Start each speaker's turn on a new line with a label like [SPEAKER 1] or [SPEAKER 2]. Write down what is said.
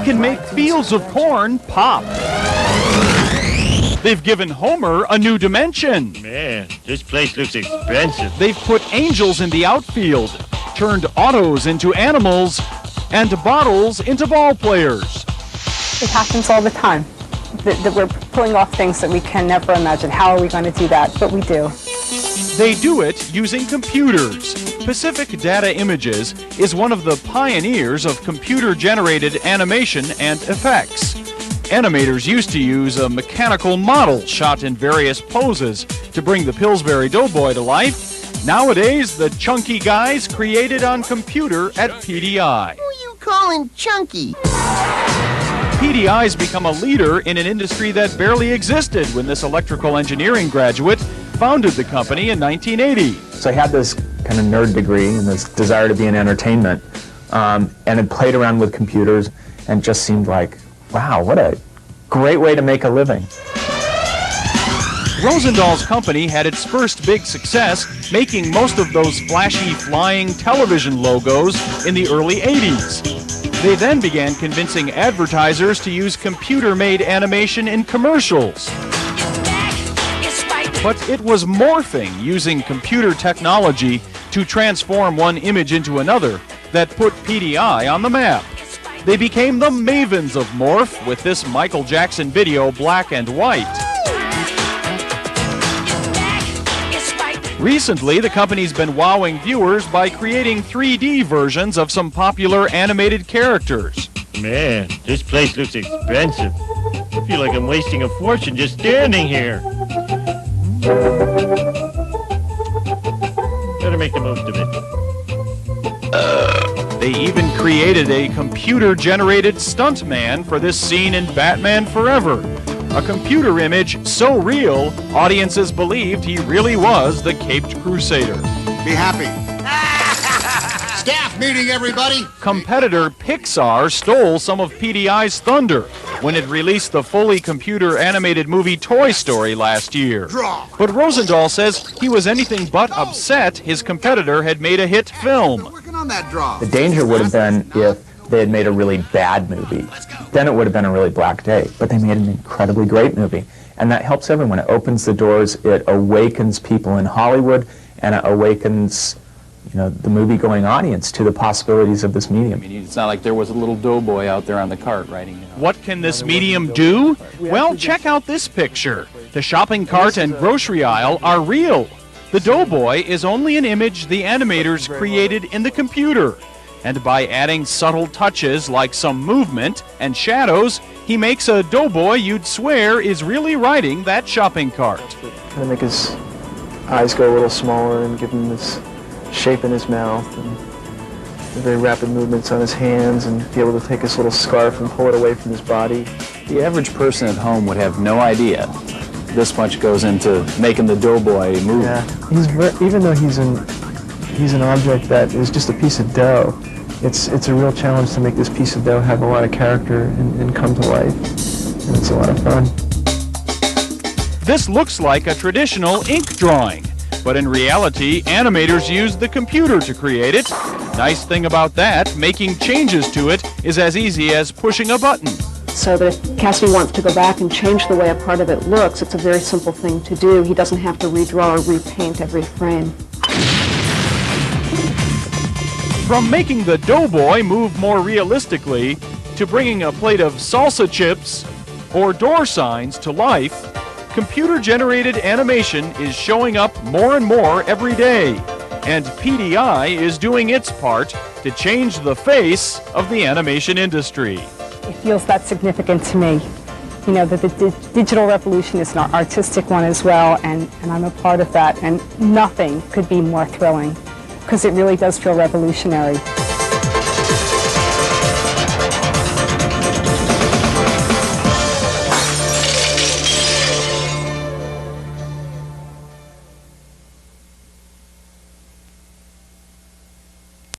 [SPEAKER 1] can make fields of corn pop. They've given Homer a new dimension.
[SPEAKER 2] Man, this place looks expensive.
[SPEAKER 1] They've put angels in the outfield, turned autos into animals, and bottles into ball players.
[SPEAKER 3] It happens all the time, that we're pulling off things that we can never imagine. How are we going to do that? But we do.
[SPEAKER 1] They do it using computers. Pacific Data Images is one of the pioneers of computer-generated animation and effects. Animators used to use a mechanical model shot in various poses to bring the Pillsbury Doughboy to life. Nowadays, the chunky guy's created on computer at PDI.
[SPEAKER 4] Who you calling chunky?
[SPEAKER 1] PDI's become a leader in an industry that barely existed when this electrical engineering graduate founded the company in 1980.
[SPEAKER 5] So I had this kind of nerd degree and this desire to be in entertainment, and had played around with computers and just seemed like, wow, what a great way to make a living.
[SPEAKER 1] Rosenthal's company had its first big success making most of those flashy flying television logos in the early 80s. They then began convincing advertisers to use computer-made animation in commercials. But it was morphing using computer technology to transform one image into another that put PDI on the map. They became the mavens of morph with this Michael Jackson video, Black and White. Recently, the company's been wowing viewers by creating 3D versions of some popular animated characters.
[SPEAKER 2] Man, this place looks expensive. I feel like I'm wasting a fortune just standing here. Better make the most of it.
[SPEAKER 1] They even created a computer-generated stuntman for this scene in Batman Forever. A computer image so real, audiences believed he really was the Caped Crusader.
[SPEAKER 6] Be happy. Staff meeting, everybody.
[SPEAKER 1] Competitor Pixar stole some of PDI's thunder when it released the fully computer-animated movie Toy Story last year. But Rosendahl says he was anything but upset his competitor had made a hit film.
[SPEAKER 6] Working on that draw.
[SPEAKER 5] The danger would have been if they had made a really bad movie. Then it would have been a really black day. But they made an incredibly great movie. And that helps everyone. It opens the doors. It awakens people in Hollywood, and it awakens, the movie-going audience to the possibilities of this medium.
[SPEAKER 7] It's not like there was a little doughboy out there on the cart writing.
[SPEAKER 1] What can this medium do? Well, check out this picture. The shopping cart and grocery aisle are real. The doughboy is only an image the animators created in the computer. And by adding subtle touches like some movement and shadows, he makes a doughboy you'd swear is really riding that shopping cart.
[SPEAKER 8] Kind of make his eyes go a little smaller and give him this shape in his mouth, and very rapid movements on his hands, and be able to take his little scarf and pull it away from his body.
[SPEAKER 7] The average person at home would have no idea this much goes into making the doughboy move.
[SPEAKER 8] Yeah, even though he's an object that is just a piece of dough, it's a real challenge to make this piece of dough have a lot of character and come to life, and it's a lot of fun.
[SPEAKER 1] This looks like a traditional ink drawing, but in reality, animators used the computer to create it. Nice thing about that, making changes to it is as easy as pushing a button.
[SPEAKER 3] So that if Cassidy wants to go back and change the way a part of it looks, it's a very simple thing to do. He doesn't have to redraw or repaint every frame.
[SPEAKER 1] From making the doughboy move more realistically to bringing a plate of salsa chips or door signs to life, computer-generated animation is showing up more and more every day. And PDI is doing its part to change the face of the animation industry.
[SPEAKER 3] It feels that significant to me. That the digital revolution is an artistic one as well, and I'm a part of that, and nothing could be more thrilling, because it really does feel revolutionary.